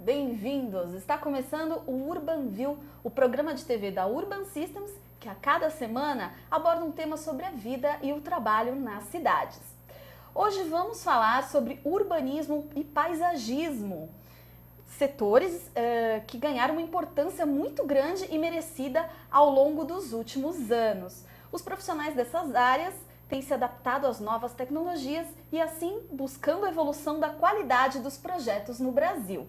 bem-vindos! Está começando o UrbanView, o programa de TV da Urban Systems, que a cada semana aborda um tema sobre a vida e o trabalho nas cidades. Hoje vamos falar sobre urbanismo e paisagismo, setores que ganharam uma importância muito grande e merecida ao longo dos últimos anos. Os profissionais dessas áreas têm se adaptado às novas tecnologias e assim buscando a evolução da qualidade dos projetos no Brasil.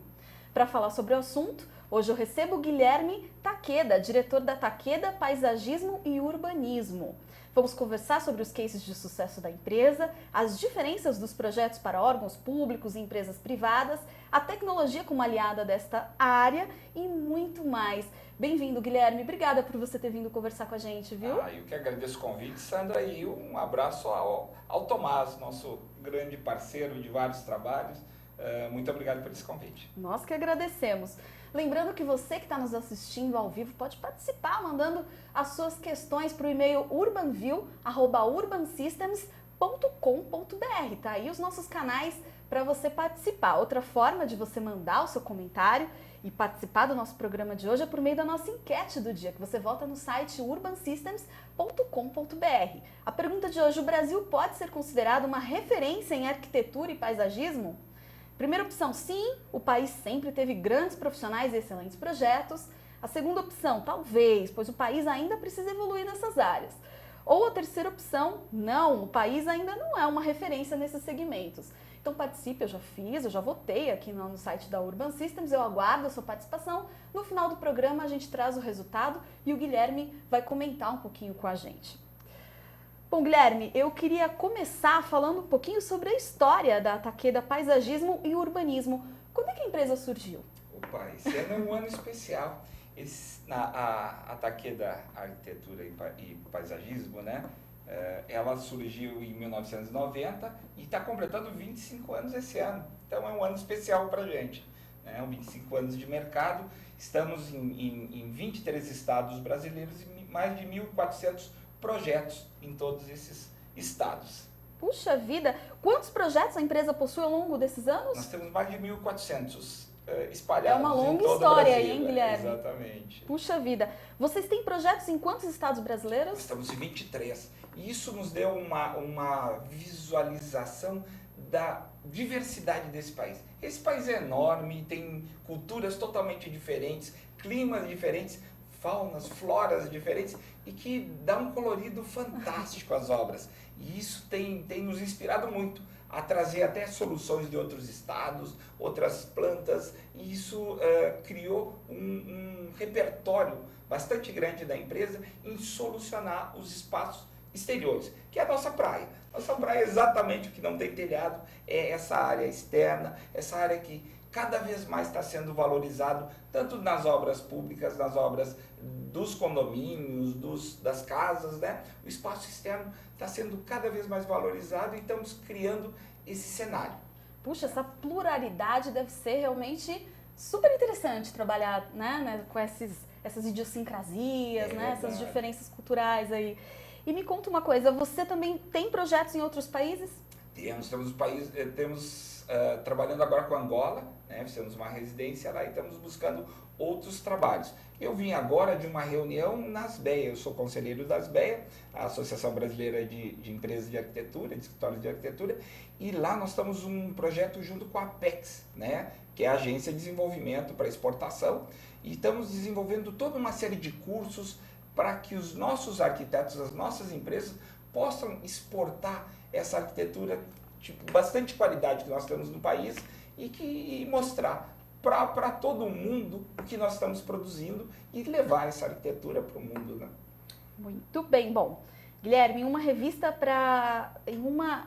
Para falar sobre o assunto, hoje eu recebo o Guilherme Takeda, diretor da Takeda Paisagismo e Urbanismo. Vamos conversar sobre os cases de sucesso da empresa, as diferenças dos projetos para órgãos públicos e empresas privadas, a tecnologia como aliada desta área e muito mais. Bem-vindo, Guilherme. Obrigada por você ter vindo conversar com a gente, viu? Eu que agradeço o convite, Sandra, e um abraço ao Tomás, nosso grande parceiro de vários trabalhos. Muito obrigado por esse convite. Nós que agradecemos. Lembrando que você que está nos assistindo ao vivo pode participar mandando as suas questões para o e-mail urbanview@urbansystems.com.br. Tá aí os nossos canais para você participar. Outra forma de você mandar o seu comentário e participar do nosso programa de hoje é por meio da nossa enquete do dia, que você volta no site urbansystems.com.br. A pergunta de hoje: o Brasil pode ser considerado uma referência em arquitetura e paisagismo? Primeira opção, sim, o país sempre teve grandes profissionais e excelentes projetos. A segunda opção, talvez, pois o país ainda precisa evoluir nessas áreas. Ou a terceira opção, não, o país ainda não é uma referência nesses segmentos. Então participe, eu já votei aqui no site da Urban Systems, eu aguardo a sua participação. No final do programa a gente traz o resultado e o Guilherme vai comentar um pouquinho com a gente. Bom, Guilherme, eu queria começar falando um pouquinho sobre a história da Takeda Paisagismo e Urbanismo. Quando é que a empresa surgiu? Opa, esse ano é um ano especial. A Takeda Arquitetura e Paisagismo, né? Ela surgiu em 1990 e está completando 25 anos esse ano. Então é um ano especial para a gente. 25 anos de mercado, estamos em 23 estados brasileiros e mais de 1.400 projetos em todos esses estados. Puxa vida! Quantos projetos a empresa possui ao longo desses anos? Nós temos mais de 1.400 espalhados. É uma longa em todo história o Brasil, aí, hein, Guilherme? Exatamente. Puxa vida! Vocês têm projetos em quantos estados brasileiros? Nós estamos em 23. E isso nos deu uma visualização da diversidade desse país. Esse país é enorme, tem culturas totalmente diferentes, climas diferentes, faunas, floras diferentes e que dá um colorido fantástico às obras. E isso tem nos inspirado muito a trazer até soluções de outros estados, outras plantas, e isso criou um repertório bastante grande da empresa em solucionar os espaços exteriores, que é a nossa praia. Nossa praia é exatamente o que não tem telhado, é essa área externa, essa área que cada vez mais está sendo valorizado, tanto nas obras públicas, nas obras dos condomínios, das casas, né? O espaço externo está sendo cada vez mais valorizado e estamos criando esse cenário. Puxa, essa pluralidade deve ser realmente super interessante trabalhar, né, com essas idiosincrasias, né, essas diferenças culturais aí. E me conta uma coisa, você também tem projetos em outros países? Temos trabalhando agora com Angola, né? Fizemos uma residência lá e estamos buscando outros trabalhos. Eu vim agora de uma reunião na ASBEA, eu sou conselheiro da ASBEA, a Associação Brasileira de Empresas de Arquitetura, de Escritórios de Arquitetura, e lá nós estamos um projeto junto com a Apex, né? Que é a Agência de Desenvolvimento para Exportação, e estamos desenvolvendo toda uma série de cursos para que os nossos arquitetos, as nossas empresas, possam exportar essa arquitetura de bastante qualidade que nós temos no país e mostrar para todo mundo o que nós estamos produzindo e levar essa arquitetura para o mundo, né? Muito bem, bom. Guilherme, em uma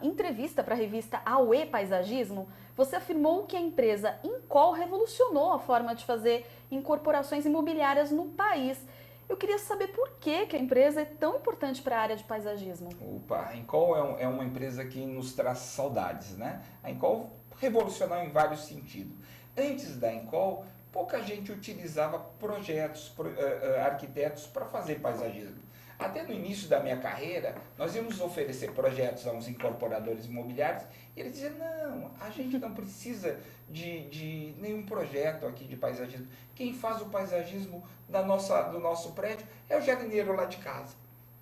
entrevista para a revista AUE Paisagismo, você afirmou que a empresa Incol revolucionou a forma de fazer incorporações imobiliárias no país. Eu queria saber por que a empresa é tão importante para a área de paisagismo. A Incol é uma empresa que nos traz saudades, né? A Incol revolucionou em vários sentidos. Antes da Incol, pouca gente utilizava arquitetos para fazer paisagismo. Até no início da minha carreira, nós íamos oferecer projetos a uns incorporadores imobiliários e eles diziam, não, a gente não precisa de nenhum projeto aqui de paisagismo. Quem faz o paisagismo do nosso prédio é o jardineiro lá de casa.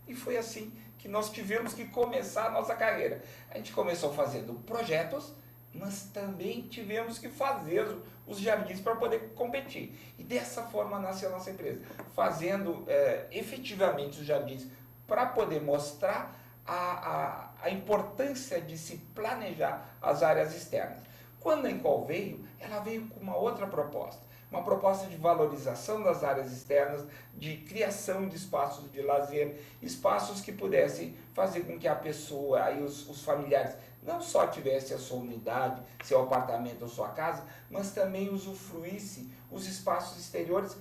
E foi assim que nós tivemos que começar a nossa carreira. A gente começou fazendo projetos, mas também tivemos que fazer os jardins para poder competir. E dessa forma nasceu a nossa empresa, fazendo efetivamente os jardins para poder mostrar a importância de se planejar as áreas externas. Quando a Encol veio, ela veio com uma outra proposta. Uma proposta de valorização das áreas externas, de criação de espaços de lazer, espaços que pudessem fazer com que a pessoa e os familiares não só tivesse a sua unidade, seu apartamento ou sua casa, mas também usufruísse os espaços exteriores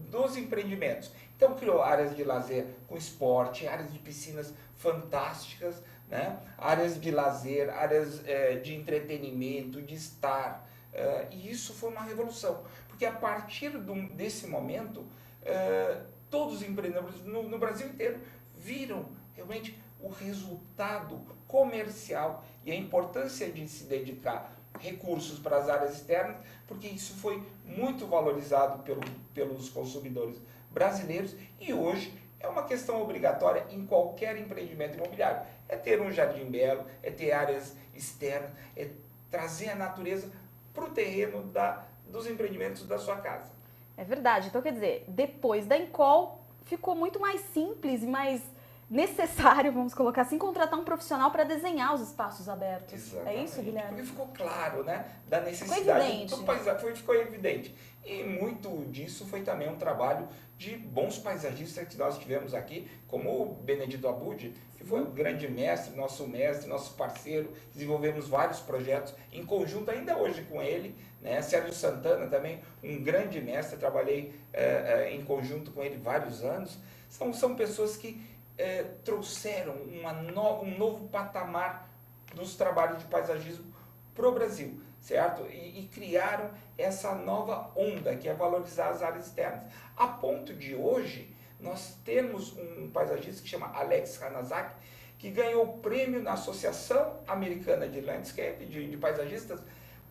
dos empreendimentos. Então criou áreas de lazer com esporte, áreas de piscinas fantásticas, né? Áreas de lazer, áreas de entretenimento, de estar. E isso foi uma revolução, porque a partir desse momento, todos os empreendedores no Brasil inteiro viram realmente o resultado comercial e a importância de se dedicar recursos para as áreas externas, porque isso foi muito valorizado pelos consumidores brasileiros e hoje é uma questão obrigatória em qualquer empreendimento imobiliário. É ter um jardim belo, é ter áreas externas, é trazer a natureza para o terreno dos empreendimentos da sua casa. É verdade. Então, quer dizer, depois da Encol, ficou muito mais simples e mais necessário, vamos colocar assim, contratar um profissional para desenhar os espaços abertos. Exatamente. É isso, Guilherme? Porque ficou claro, né? Da necessidade. Ficou evidente. Do paisagem, ficou evidente. E muito disso foi também um trabalho de bons paisagistas que nós tivemos aqui, como o Benedito Abud, que foi um grande mestre, nosso parceiro. Desenvolvemos vários projetos em conjunto ainda hoje com ele, né? Sérgio Santana também, um grande mestre, trabalhei em conjunto com ele vários anos. São pessoas que trouxeram um novo patamar dos trabalhos de paisagismo para o Brasil, certo? E criaram essa nova onda, que é valorizar as áreas externas. A ponto de hoje, nós temos um paisagista que chama Alex Hanazaki, que ganhou o prêmio na Associação Americana de Landscape, de paisagistas,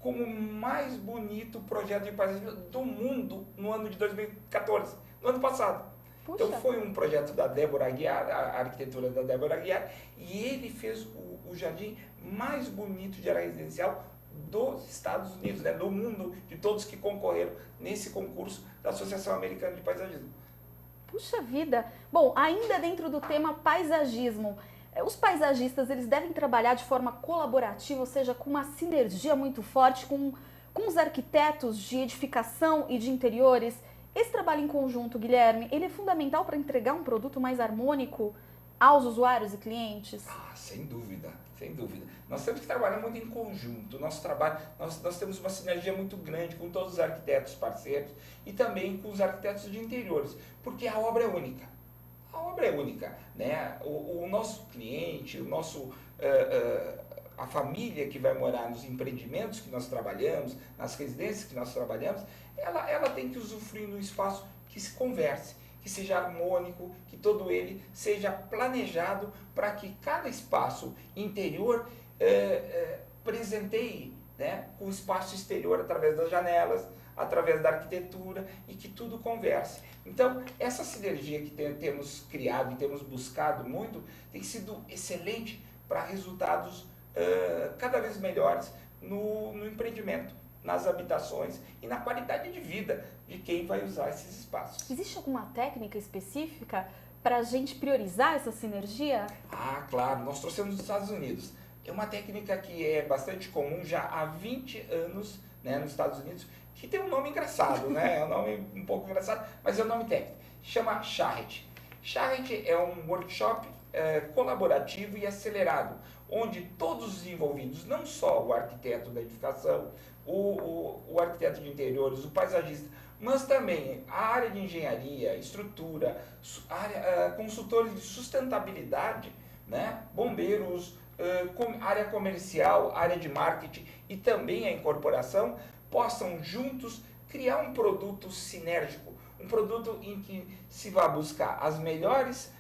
como o mais bonito projeto de paisagismo do mundo no ano de 2014, no ano passado. Puxa. Então foi um projeto da Débora Aguiar, a arquitetura da Débora Aguiar, e ele fez o jardim mais bonito de área residencial dos Estados Unidos, né, do mundo, de todos que concorreram nesse concurso da Associação Americana de Paisagismo. Puxa vida! Bom, ainda dentro do tema paisagismo, os paisagistas eles devem trabalhar de forma colaborativa, ou seja, com uma sinergia muito forte com os arquitetos de edificação e de interiores. Esse trabalho em conjunto, Guilherme, ele é fundamental para entregar um produto mais harmônico aos usuários e clientes? Sem dúvida, sem dúvida. Nós temos que trabalhar muito em conjunto. Nosso trabalho, nós temos uma sinergia muito grande com todos os arquitetos parceiros e também com os arquitetos de interiores, porque a obra é única. A obra é única, né? O nosso cliente, a família que vai morar nos empreendimentos que nós trabalhamos, nas residências que nós trabalhamos, ela tem que usufruir de um espaço que se converse, que seja harmônico, que todo ele seja planejado para que cada espaço interior presenteie, né, com o espaço exterior através das janelas, através da arquitetura e que tudo converse. Então, essa sinergia que temos criado e temos buscado muito tem sido excelente para resultados cada vez melhores no empreendimento, nas habitações e na qualidade de vida de quem vai usar esses espaços. Existe alguma técnica específica para a gente priorizar essa sinergia? Claro, nós trouxemos dos Estados Unidos. É uma técnica que é bastante comum já há 20 anos, né, nos Estados Unidos, que tem um nome engraçado, né? É um nome um pouco engraçado, mas é um nome técnico. Chama Charrette. Charrette é um workshop colaborativo e acelerado, onde todos os envolvidos, não só o arquiteto da edificação, o arquiteto de interiores, o paisagista, mas também a área de engenharia, estrutura, consultores de sustentabilidade, né? Bombeiros, área comercial, área de marketing e também a incorporação, possam juntos criar um produto sinérgico, um produto em que se vai buscar as melhores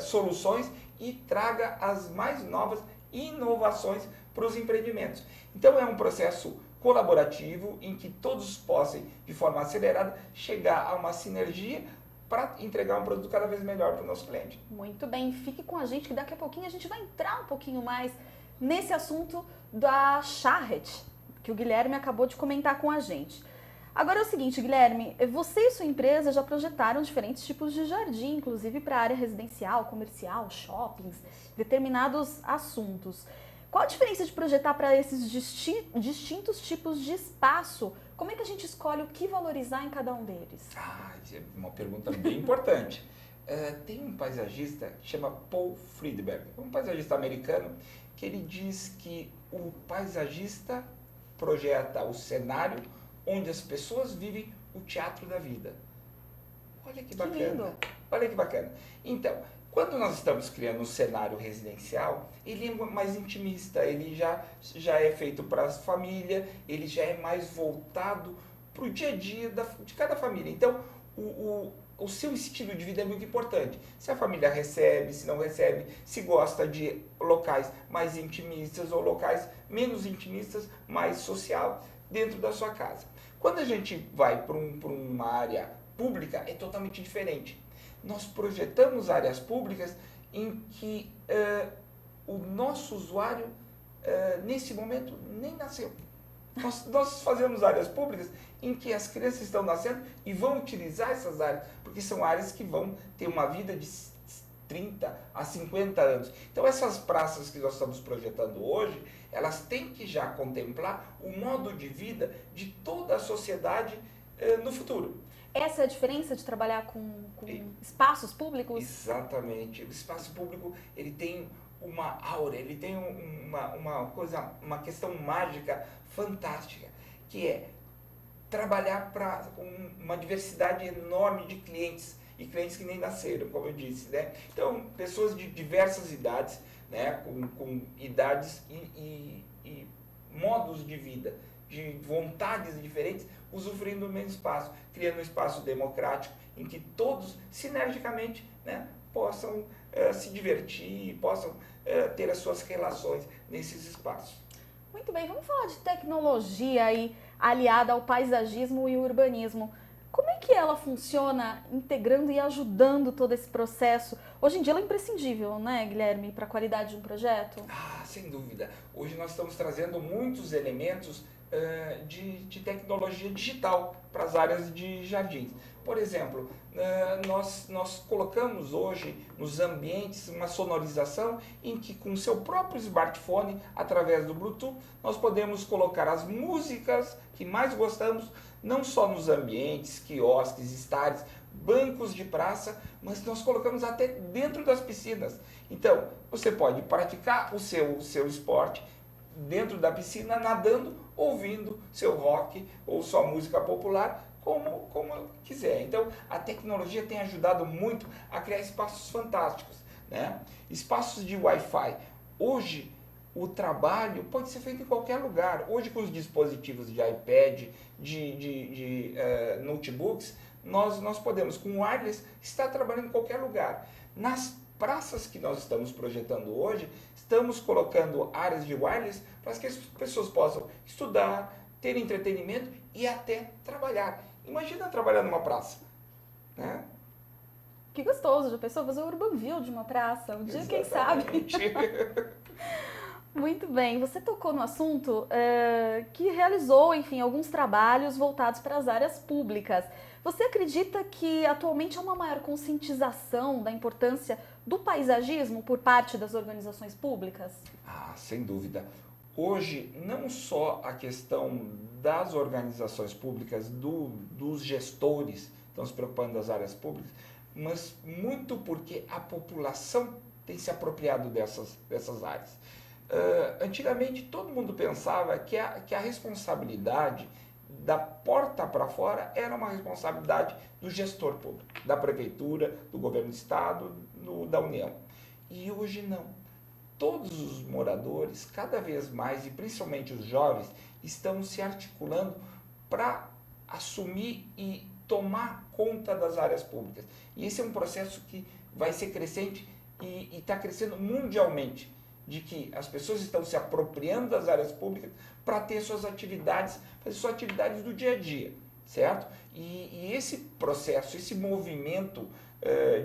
soluções e traga as mais novas inovações para os empreendimentos. Então é um processo colaborativo em que todos possam, de forma acelerada, chegar a uma sinergia para entregar um produto cada vez melhor para o nosso cliente. Muito bem, fique com a gente que daqui a pouquinho a gente vai entrar um pouquinho mais nesse assunto da Charret, que o Guilherme acabou de comentar com a gente. Agora é o seguinte, Guilherme, você e sua empresa já projetaram diferentes tipos de jardim, inclusive para a área residencial, comercial, shoppings, determinados assuntos. Qual a diferença de projetar para esses distintos tipos de espaço? Como é que a gente escolhe o que valorizar em cada um deles? Isso é uma pergunta bem importante. Tem um paisagista que chama Paul Friedberg, um paisagista americano, que ele diz que o paisagista projeta o cenário onde as pessoas vivem o teatro da vida. Olha que bacana. Que lindo. Olha que bacana. Então, quando nós estamos criando um cenário residencial, ele é mais intimista, ele já é feito para a família, ele já é mais voltado para o dia a dia de cada família. Então, o seu estilo de vida é muito importante. Se a família recebe, se não recebe, se gosta de locais mais intimistas ou locais menos intimistas, mais social, dentro da sua casa. Quando a gente vai para uma área pública, é totalmente diferente. Nós projetamos áreas públicas em que o nosso usuário, nesse momento, nem nasceu. Nós fazemos áreas públicas em que as crianças estão nascendo e vão utilizar essas áreas, porque são áreas que vão ter uma vida de 30 a 50 anos. Então essas praças que nós estamos projetando hoje, elas têm que já contemplar o modo de vida de toda a sociedade no futuro. Essa é a diferença de trabalhar com espaços públicos? Exatamente. O espaço público, ele tem uma aura, ele tem uma questão mágica fantástica, que é trabalhar para uma diversidade enorme de clientes, e clientes que nem nasceram, como eu disse, né? Então, pessoas de diversas idades, né? Com idades e modos de vida, de vontades diferentes, usufruindo do mesmo espaço, criando um espaço democrático em que todos, sinergicamente, né, possam se divertir, possam ter as suas relações nesses espaços. Muito bem, vamos falar de tecnologia aí, aliada ao paisagismo e urbanismo. Como é que ela funciona integrando e ajudando todo esse processo? Hoje em dia ela é imprescindível, né, Guilherme, para a qualidade de um projeto? Sem dúvida. Hoje nós estamos trazendo muitos elementos de tecnologia digital para as áreas de jardins. Por exemplo, nós colocamos hoje nos ambientes uma sonorização em que com o seu próprio smartphone, através do Bluetooth, nós podemos colocar as músicas que mais gostamos, não só nos ambientes, quiosques, estádios, bancos de praça, mas nós colocamos até dentro das piscinas. Então, você pode praticar o seu esporte dentro da piscina, nadando, ouvindo seu rock ou sua música popular, como quiser. Então, a tecnologia tem ajudado muito a criar espaços fantásticos, né? Espaços de Wi-Fi. Hoje, o trabalho pode ser feito em qualquer lugar. Hoje, com os dispositivos de iPad, de notebooks, nós podemos, com wireless, estar trabalhando em qualquer lugar. Nas praças que nós estamos projetando hoje, estamos colocando áreas de wireless para que as pessoas possam estudar, ter entretenimento e até trabalhar. Imagina trabalhar numa praça, né? Que gostoso, já pensou fazer o Urban View de uma praça? Um dia, quem sabe? Muito bem, você tocou no assunto que realizou, enfim, alguns trabalhos voltados para as áreas públicas. Você acredita que atualmente há uma maior conscientização da importância do paisagismo por parte das organizações públicas? Sem dúvida. Hoje, não só a questão das organizações públicas, dos gestores estão se preocupando das áreas públicas, mas muito porque a população tem se apropriado dessas áreas. Antigamente, todo mundo pensava que a responsabilidade da porta para fora era uma responsabilidade do gestor público, da prefeitura, do governo do estado, da União. E hoje não. Todos os moradores, cada vez mais, e principalmente os jovens, estão se articulando para assumir e tomar conta das áreas públicas. E esse é um processo que vai ser crescente e está crescendo mundialmente, de que as pessoas estão se apropriando das áreas públicas para ter suas atividades, fazer suas atividades do dia a dia, certo? E esse processo, esse movimento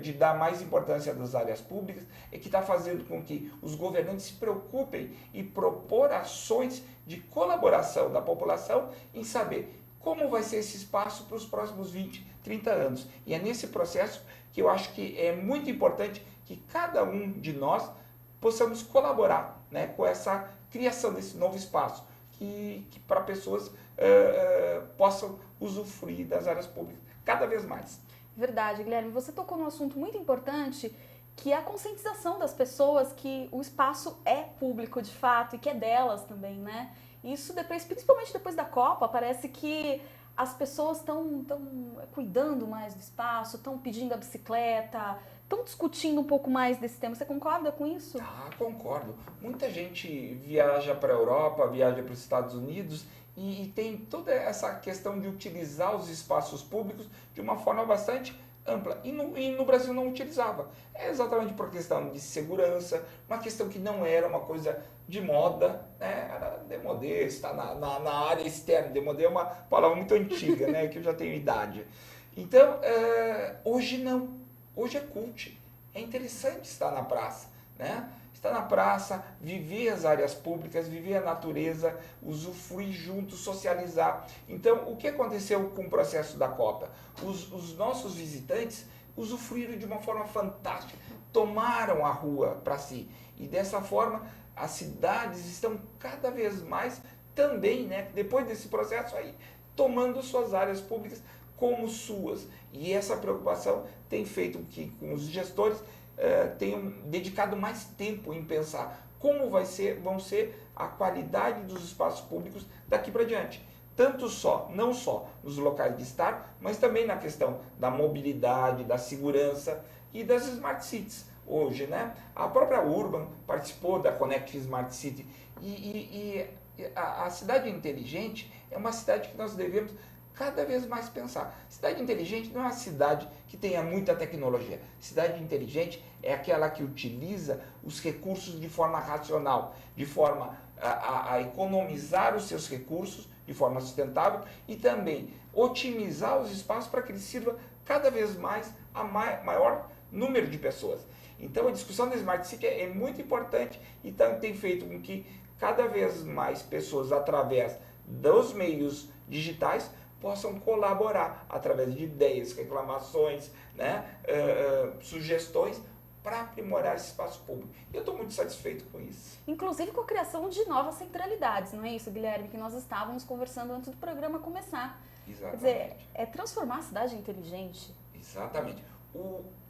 de dar mais importância das áreas públicas é que está fazendo com que os governantes se preocupem e propor ações de colaboração da população em saber como vai ser esse espaço para os próximos 20, 30 anos. E é nesse processo que eu acho que é muito importante que cada um de nós possamos colaborar, né, com essa criação desse novo espaço, que para pessoas possam usufruir das áreas públicas cada vez mais. Verdade, Guilherme. Você tocou num assunto muito importante, que é a conscientização das pessoas que o espaço é público de fato e que é delas também, né? Isso depois, principalmente depois da Copa, parece que as pessoas estão cuidando mais do espaço, estão pedindo a bicicleta, estão discutindo um pouco mais desse tema. Você concorda com isso? Ah, concordo. Muita gente viaja para a Europa, viaja para os Estados Unidos e tem toda essa questão de utilizar os espaços públicos de uma forma bastante ampla. E no Brasil não utilizava. É exatamente por questão de segurança, uma questão que não era uma coisa de moda, né? Era demodê, está na área externa. Demodê é uma palavra muito antiga, né? Que eu já tenho idade. Então, hoje não. Hoje é cult. É interessante estar na praça, né? Estar na praça, viver as áreas públicas, viver a natureza, usufruir junto, socializar. Então, o que aconteceu com o processo da Copa? Os nossos visitantes usufruíram de uma forma fantástica, tomaram a rua para si. E dessa forma, as cidades estão cada vez mais também, né, depois desse processo aí, tomando suas áreas públicas como suas. E essa preocupação tem feito que com os gestores tenham dedicado mais tempo em pensar como vão ser a qualidade dos espaços públicos daqui para diante. Não só nos locais de estar, mas também na questão da mobilidade, da segurança e das Smart Cities. Hoje, né? A própria Urban participou da Connect Smart City e a cidade inteligente é uma cidade que nós devemos cada vez mais pensar. Cidade inteligente não é uma cidade que tenha muita tecnologia. Cidade inteligente é aquela que utiliza os recursos de forma racional, de forma a economizar os seus recursos de forma sustentável e também otimizar os espaços para que ele sirva cada vez mais a maior número de pessoas. Então a discussão da Smart City é muito importante e tem feito com que cada vez mais pessoas, através dos meios digitais, possam colaborar através de ideias, reclamações, né, sugestões para aprimorar esse espaço público. Eu estou muito satisfeito com isso. Inclusive com a criação de novas centralidades, não é isso, Guilherme, que nós estávamos conversando antes do programa começar. Exatamente. Quer dizer, é transformar a cidade inteligente. Exatamente.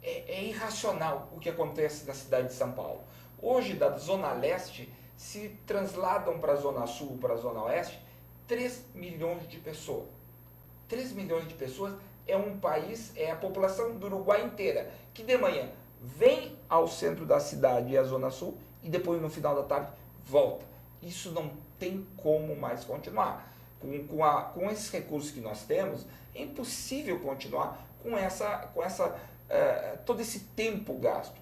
É irracional o que acontece na cidade de São Paulo. Hoje, da Zona Leste, se transladam para a Zona Sul, para a Zona Oeste, 3 milhões de pessoas. 3 milhões de pessoas é um país, é a população do Uruguai inteira, que de manhã vem ao centro da cidade e à Zona Sul e depois no final da tarde volta. Isso não tem como mais continuar. Com esses recursos que nós temos, é impossível continuar com todo esse tempo gasto.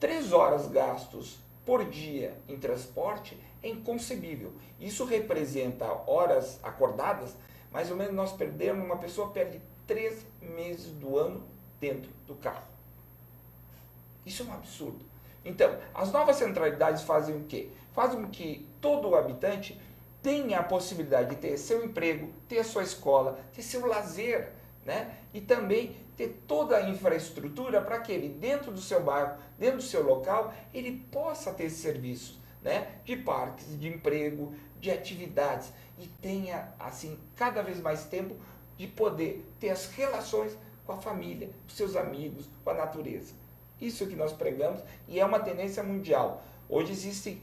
3 horas gastos por dia em transporte é inconcebível. Isso representa horas acordadas. Mais ou menos uma pessoa perde 3 meses do ano dentro do carro. Isso é um absurdo. Então, as novas centralidades fazem o quê? Fazem com que todo habitante tenha a possibilidade de ter seu emprego, ter a sua escola, ter seu lazer, né? E também ter toda a infraestrutura para que ele, dentro do seu bairro, dentro do seu local, ele possa ter serviços, né? De parques, de emprego, de atividades e tenha, assim, cada vez mais tempo de poder ter as relações com a família, com seus amigos, com a natureza. Isso que nós pregamos e é uma tendência mundial. Hoje existe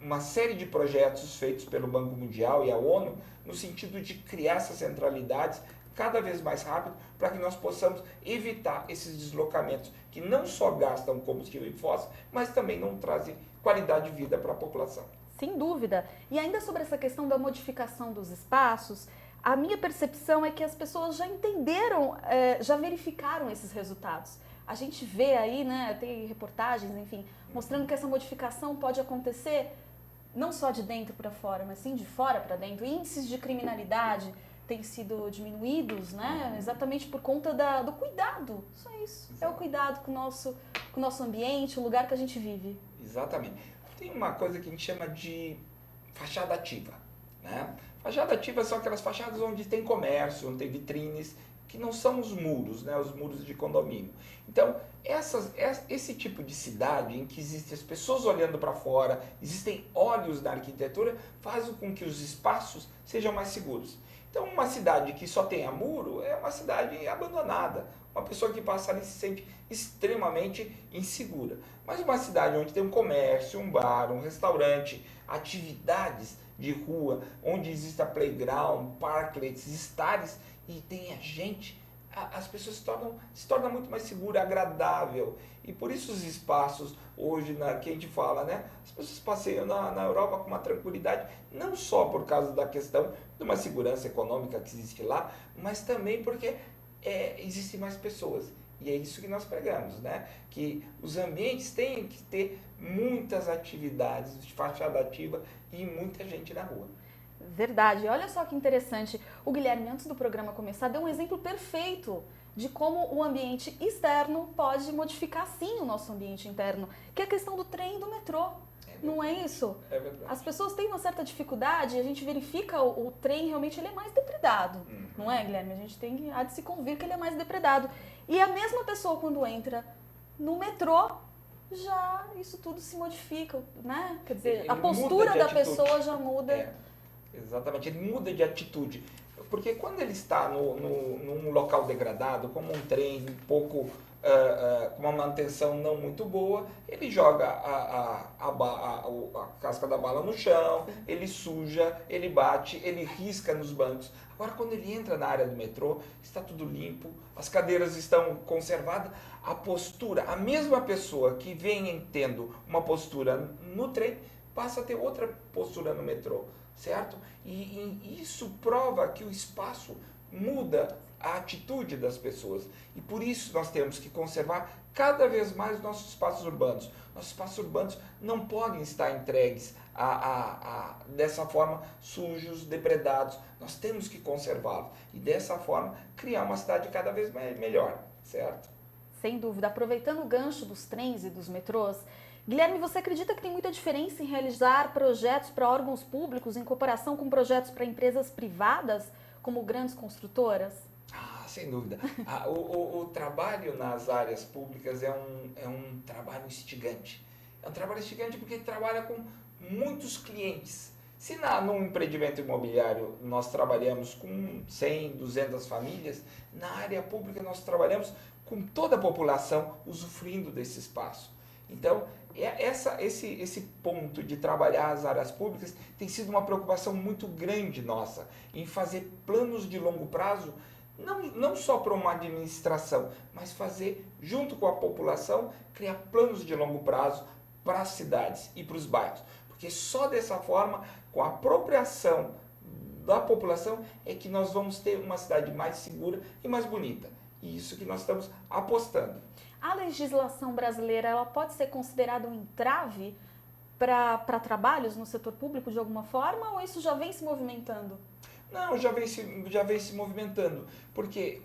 uma série de projetos feitos pelo Banco Mundial e a ONU no sentido de criar essas centralidades cada vez mais rápido para que nós possamos evitar esses deslocamentos que não só gastam combustível fóssil, mas também não trazem qualidade de vida para a população. Sem dúvida. E ainda sobre essa questão da modificação dos espaços, a minha percepção é que as pessoas já entenderam, já verificaram esses resultados. a gente vê aí, né, tem reportagens, enfim, mostrando que essa modificação pode acontecer não só de dentro para fora, mas sim de fora para dentro. Índices de criminalidade têm sido diminuídos, né, exatamente por conta do cuidado. Só isso. É o cuidado com o nosso ambiente, o lugar que a gente vive. Exatamente. Tem uma coisa que a gente chama de fachada ativa, né? Fachada ativa são aquelas fachadas onde tem comércio, onde tem vitrines, que não são os muros, né? Os muros de condomínio. Então, esse tipo de cidade em que existem as pessoas olhando para fora, existem olhos na arquitetura, faz com que os espaços sejam mais seguros. Então, uma cidade que só tenha muro é uma cidade abandonada. Uma pessoa que passa ali se sente extremamente insegura. Mas uma cidade onde tem um comércio, um bar, um restaurante, atividades de rua, onde exista playground, parklets, estares e tenha gente, as pessoas se tornam muito mais segura, agradável. E por isso os espaços hoje que a gente fala, né? As pessoas passeiam na Europa com uma tranquilidade, não só por causa da questão de uma segurança econômica que existe lá, mas também porque existem mais pessoas. E é isso que nós pregamos, né? Que os ambientes têm que ter muitas atividades de fachada ativa e muita gente na rua. Verdade. Olha só que interessante. O Guilherme, antes do programa começar, deu um exemplo perfeito de como o ambiente externo pode modificar, sim, o nosso ambiente interno, que é a questão do trem e do metrô. Não é isso? É verdade. As pessoas têm uma certa dificuldade, a gente verifica o trem, realmente ele é mais depredado. Não é, Guilherme? A gente há de se convir que ele é mais depredado. E a mesma pessoa, quando entra no metrô, já isso tudo se modifica, né? Quer dizer, Ele a postura da pessoa já muda. Exatamente, ele muda de atitude. Porque quando ele está num local degradado, como um trem um pouco com uma manutenção não muito boa, ele joga a casca da bala no chão, ele suja, ele bate, ele risca nos bancos. Agora, quando ele entra na área do metrô, está tudo limpo, as cadeiras estão conservadas, a postura, a mesma pessoa que vem tendo uma postura no trem, passa a ter outra postura no metrô, certo? E isso prova que o espaço muda a atitude das pessoas. E por isso nós temos que conservar cada vez mais nossos espaços urbanos. Nossos espaços urbanos não podem estar entregues dessa forma sujos, depredados. Nós temos que conservá-los e dessa forma criar uma cidade cada vez melhor, certo? Sem dúvida. Aproveitando o gancho dos trens e dos metrôs, Guilherme, você acredita que tem muita diferença em realizar projetos para órgãos públicos em comparação com projetos para empresas privadas, como grandes construtoras? Sem dúvida. O trabalho nas áreas públicas é um trabalho instigante. É um trabalho instigante porque trabalha com muitos clientes. Se num empreendimento imobiliário nós trabalhamos com 100, 200 famílias, na área pública nós trabalhamos com toda a população usufruindo desse espaço. Então, esse ponto de trabalhar as áreas públicas tem sido uma preocupação muito grande nossa, em fazer planos de longo prazo, não só para uma administração, mas fazer, junto com a população, criar planos de longo prazo para as cidades e para os bairros. Porque só dessa forma, com a apropriação da população, é que nós vamos ter uma cidade mais segura e mais bonita. E isso que nós estamos apostando. A legislação brasileira, ela pode ser considerada um entrave para trabalhos no setor público de alguma forma, ou isso já vem se movimentando? Não, já vem se movimentando, porque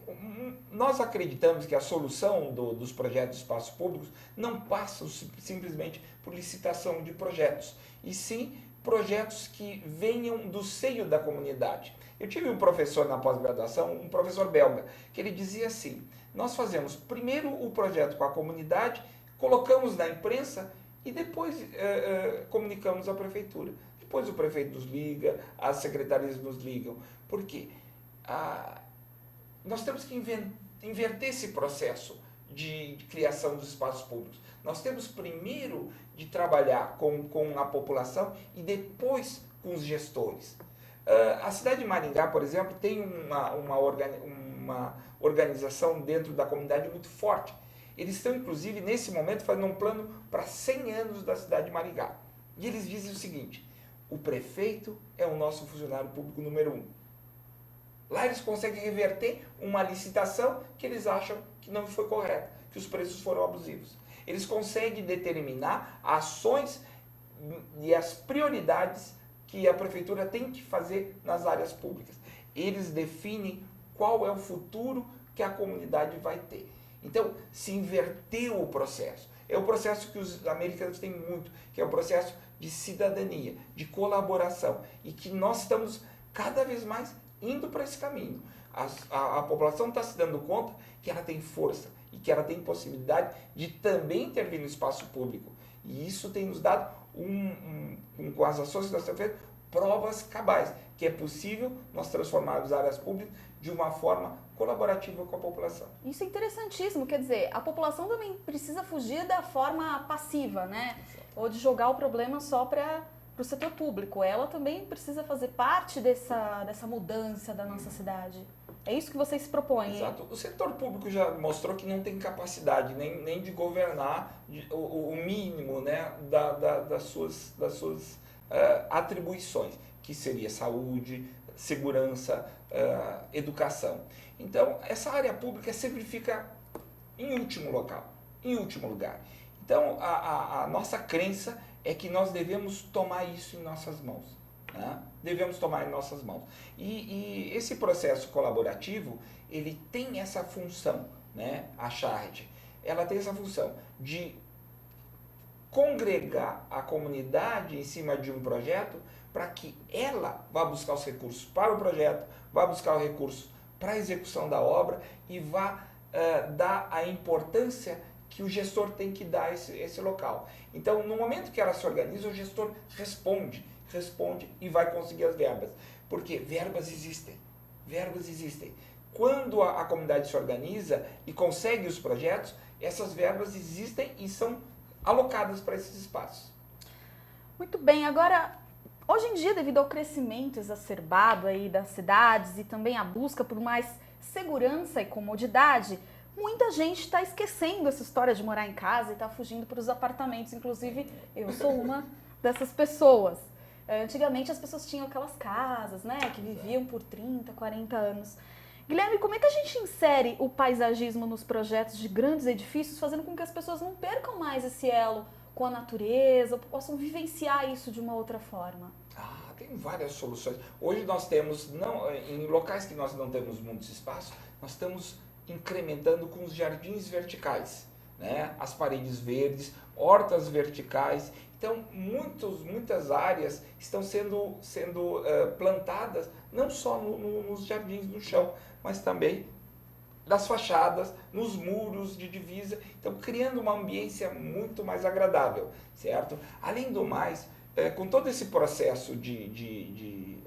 nós acreditamos que a solução dos projetos de espaços públicos não passam simplesmente por licitação de projetos, e sim projetos que venham do seio da comunidade. Eu tive um professor na pós-graduação, um professor belga, que ele dizia assim: nós fazemos primeiro o projeto com a comunidade, colocamos na imprensa e depois comunicamos à prefeitura. Depois o prefeito nos liga, as secretarias nos ligam. Por quê? Nós temos que inverter esse processo de criação dos espaços públicos. Nós temos primeiro de trabalhar com a população e depois com os gestores. A cidade de Maringá, por exemplo, tem uma organização dentro da comunidade muito forte. Eles estão, inclusive, nesse momento, fazendo um plano para 100 anos da cidade de Maringá. E eles dizem o seguinte: o prefeito é o nosso funcionário público número 1. Lá eles conseguem reverter uma licitação que eles acham que não foi correta. que os preços foram abusivos. Eles conseguem determinar ações e as prioridades que a prefeitura tem que fazer nas áreas públicas. Eles definem qual é o futuro que a comunidade vai ter. Então, se inverteu o processo. É o processo que os americanos têm muito, que é o processo de cidadania, de colaboração, e que nós estamos cada vez mais indo para esse caminho. A população está se dando conta que ela tem força e que ela tem possibilidade de também intervir no espaço público. E isso tem nos dado, com as ações que nós temos feito, provas cabais, que é possível nós transformarmos áreas públicas de uma forma colaborativa com a população. Isso é interessantíssimo, quer dizer, a população também precisa fugir da forma passiva, né? Ou de jogar o problema só para o setor público. Ela também precisa fazer parte dessa mudança da nossa cidade. É isso que vocês propõem. Exato. O setor público já mostrou que não tem capacidade nem de governar o mínimo, né, das suas atribuições, que seria saúde, segurança, educação. Então, essa área pública sempre fica em último lugar. Então, a nossa crença é que nós devemos tomar isso em nossas mãos. Né? Devemos tomar em nossas mãos. E esse processo colaborativo, ele tem essa função, né? A Charity, ela tem essa função de congregar a comunidade em cima de um projeto para que ela vá buscar os recursos para o projeto, vá buscar o recurso para a execução da obra e vá dar a importância que o gestor tem que dar a esse local. Então, no momento que ela se organiza, o gestor responde e vai conseguir as verbas. Porque verbas existem. Quando a comunidade se organiza e consegue os projetos, essas verbas existem e são alocadas para esses espaços. Muito bem, agora, hoje em dia, devido ao crescimento exacerbado aí das cidades e também a busca por mais segurança e comodidade, muita gente está esquecendo essa história de morar em casa e está fugindo para os apartamentos. Inclusive, eu sou uma dessas pessoas. Antigamente as pessoas tinham aquelas casas, né, que viviam por 30, 40 anos. Guilherme, como é que a gente insere o paisagismo nos projetos de grandes edifícios, fazendo com que as pessoas não percam mais esse elo com a natureza, ou possam vivenciar isso de uma outra forma? Tem várias soluções. Hoje nós temos, em locais que nós não temos muitos espaços, nós estamos incrementando com os jardins verticais, né? As paredes verdes, hortas verticais. Então, muitas áreas estão sendo plantadas, não só nos jardins no chão, mas também nas fachadas, nos muros de divisa. Então, criando uma ambiência muito mais agradável, certo? Além do mais, com todo esse processo de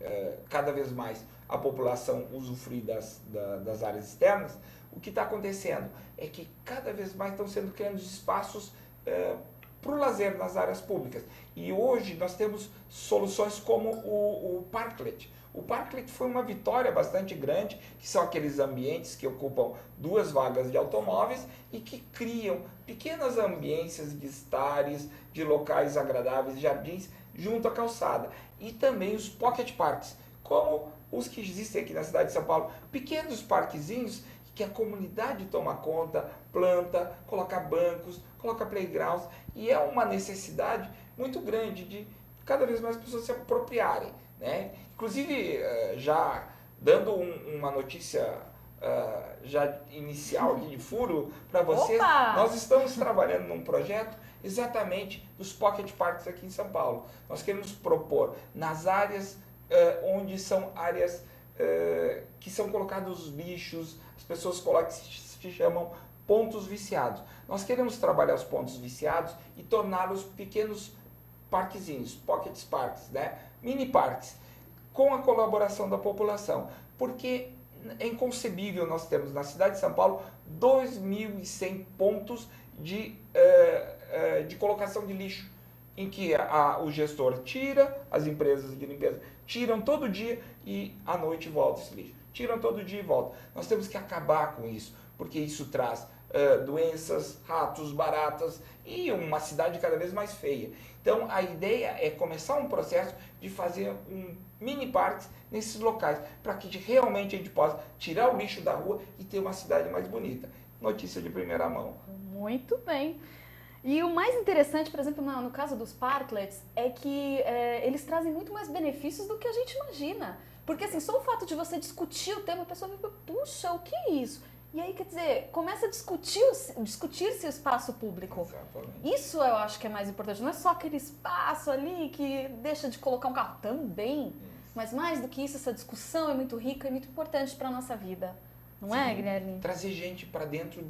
cada vez mais a população usufruir das áreas externas, o que está acontecendo é que cada vez mais estão sendo criados espaços para o lazer nas áreas públicas. E hoje nós temos soluções como o Parklet. O Parklet foi uma vitória bastante grande, que são aqueles ambientes que ocupam 2 vagas de automóveis e que criam pequenas ambiências de estares, de locais agradáveis, jardins, junto à calçada. E também os Pocket Parks, como os que existem aqui na cidade de São Paulo, pequenos parquezinhos que a comunidade toma conta, planta, coloca bancos, coloca playgrounds, e é uma necessidade muito grande de cada vez mais pessoas se apropriarem, né? Inclusive, já dando uma notícia já inicial aqui de furo para vocês, nós estamos trabalhando num projeto exatamente dos Pocket Parks aqui em São Paulo. Nós queremos propor nas áreas onde são áreas que são colocados lixos, as pessoas colocam que se chamam pontos viciados. Nós queremos trabalhar os pontos viciados e torná-los pequenos parquezinhos, pocket parks, né? Mini parques, com a colaboração da população. Porque é inconcebível nós temos na cidade de São Paulo 2.100 pontos de colocação de lixo, em que o gestor tira, as empresas de limpeza tiram todo dia e à noite volta esse lixo. Tiram todo dia e volta. Nós temos que acabar com isso, porque isso traz doenças, ratos, baratas e uma cidade cada vez mais feia. Então a ideia é começar um processo de fazer um mini parques nesses locais, para que realmente a gente possa tirar o lixo da rua e ter uma cidade mais bonita. notícia de primeira mão. Muito bem. E o mais interessante, por exemplo, no caso dos parklets, é que eles trazem muito mais benefícios do que a gente imagina. Porque assim, só o fato de você discutir o tema, a pessoa fica, puxa, o que é isso? E aí, quer dizer, começa a discutir-se o espaço público. Exatamente. Isso eu acho que é mais importante. Não é só aquele espaço ali que deixa de colocar um carro também. Mas mais do que isso, essa discussão é muito rica e muito importante para a nossa vida. Não é, Guilherme? Trazer gente para dentro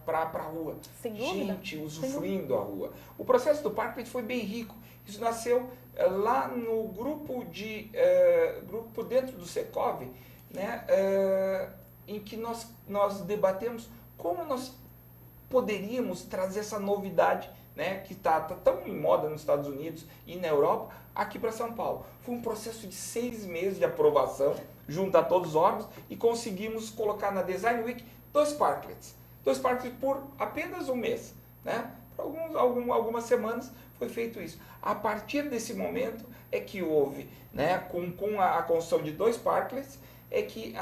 pra rua. Sem dúvida. Gente usufruindo a rua. O processo do Parklet foi bem rico. Isso nasceu lá no grupo dentro do Secov, né, em que nós debatemos como nós poderíamos trazer essa novidade, né, que está tão em moda nos Estados Unidos e na Europa, aqui para São Paulo. Foi um processo de 6 meses de aprovação, junto a todos os órgãos, e conseguimos colocar na Design Week 2 parklets. 2 parklets por apenas um mês. Né? Por algumas semanas foi feito isso. A partir desse momento é que houve, né, com a construção de 2 parklets, é que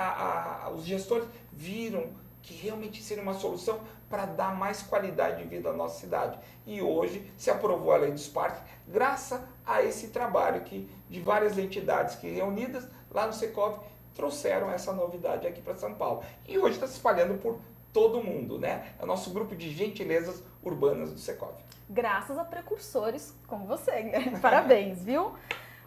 os gestores viram que realmente seria uma solução para dar mais qualidade de vida à nossa cidade. E hoje se aprovou a Lei dos Parques, graças a esse trabalho de várias entidades que reunidas lá no Secov trouxeram essa novidade aqui para São Paulo. E hoje está se espalhando por todo mundo, né? É o nosso grupo de gentilezas urbanas do Secov. Graças a precursores como você, né? Parabéns, viu?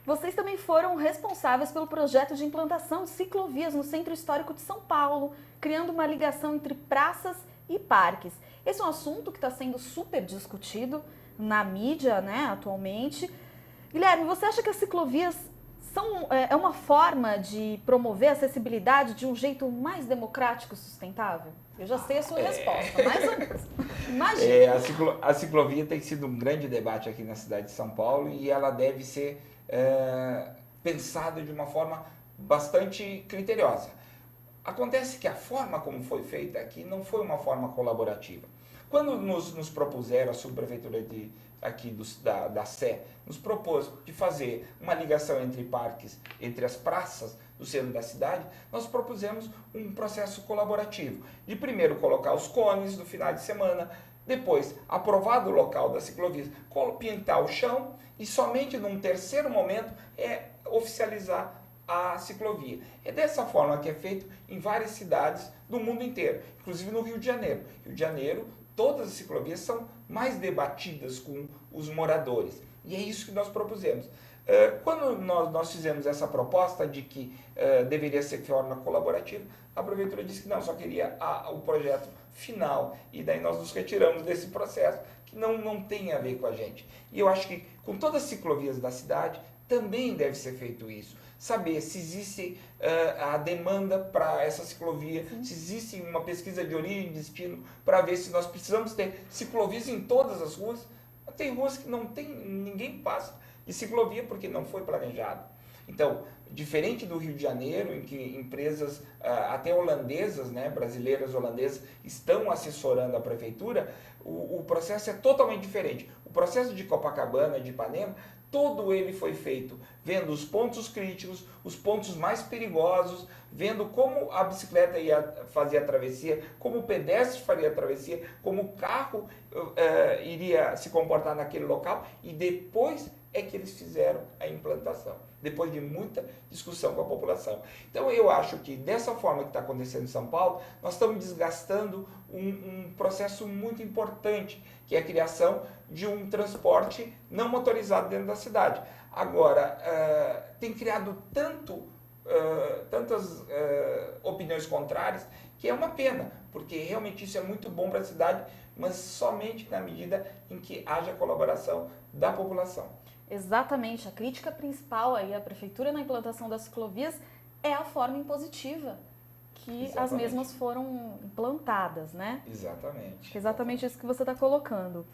Vocês também foram responsáveis pelo projeto de implantação de ciclovias no Centro Histórico de São Paulo, criando uma ligação entre praças e parques. Esse é um assunto que está sendo super discutido na mídia, né, atualmente. Guilherme, você acha que as ciclovias é uma forma de promover a acessibilidade de um jeito mais democrático e sustentável? Eu já sei a sua resposta, mais ou menos. Imagina. A ciclovia tem sido um grande debate aqui na cidade de São Paulo e ela deve ser pensada de uma forma bastante criteriosa. Acontece que a forma como foi feita aqui não foi uma forma colaborativa. Quando nos propuseram, a subprefeitura da Sé, nos propôs de fazer uma ligação entre parques, entre as praças do centro da cidade, nós propusemos um processo colaborativo. De primeiro colocar os cones no final de semana, depois, aprovado o local da ciclovia, pintar o chão e somente num terceiro momento oficializar a ciclovia. É dessa forma que é feito em várias cidades do mundo inteiro, inclusive no Rio de Janeiro. Rio de Janeiro, todas as ciclovias são mais debatidas com os moradores. E é isso que nós propusemos. Quando nós fizemos essa proposta de que deveria ser de forma colaborativa, a prefeitura disse que não, só queria o projeto final. E daí nós nos retiramos desse processo, que não tem a ver com a gente. E eu acho que com todas as ciclovias da cidade, também deve ser feito isso. Saber se existe a demanda para essa ciclovia, se existe uma pesquisa de origem e destino para ver se nós precisamos ter ciclovias em todas as ruas. Tem ruas que ninguém passa de ciclovia porque não foi planejado. Então, diferente do Rio de Janeiro, em que empresas até holandesas, né, brasileiras holandesas, estão assessorando a prefeitura, o processo é totalmente diferente. O processo de Copacabana, de Ipanema, todo ele foi feito vendo os pontos críticos, os pontos mais perigosos, vendo como a bicicleta ia fazer a travessia, como o pedestre faria a travessia, como o carro iria se comportar naquele local, e depois é que eles fizeram a implantação, depois de muita discussão com a população. Então eu acho que dessa forma que está acontecendo em São Paulo, nós estamos desgastando um processo muito importante, que é a criação de um transporte não motorizado dentro da cidade. Agora, tem criado tantas opiniões contrárias, que é uma pena, porque realmente isso é muito bom para a cidade, mas somente na medida em que haja colaboração da população. Exatamente, a crítica principal aí à prefeitura na implantação das ciclovias é a forma impositiva que as mesmas foram implantadas, né? Exatamente. Exatamente isso que você está colocando.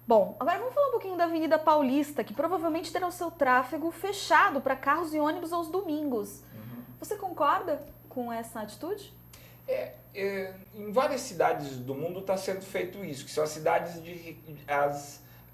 Bom, agora vamos falar um pouquinho da Avenida Paulista, que provavelmente terá o seu tráfego fechado para carros e ônibus aos domingos. Você concorda com essa atitude? Em várias cidades do mundo está sendo feito isso, que são as cidades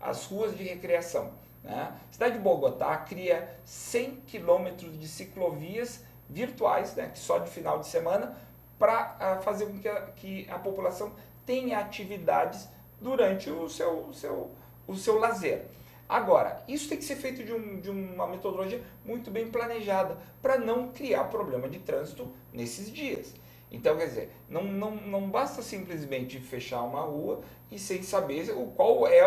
as ruas de recreação. Né? A cidade de Bogotá cria 100 quilômetros de ciclovias virtuais, né, que só de final de semana, para fazer com que a população tenha atividades durante o seu lazer. Agora, isso tem que ser feito de uma metodologia muito bem planejada para não criar problema de trânsito nesses dias. Então, quer dizer, não basta simplesmente fechar uma rua e sem saber qual é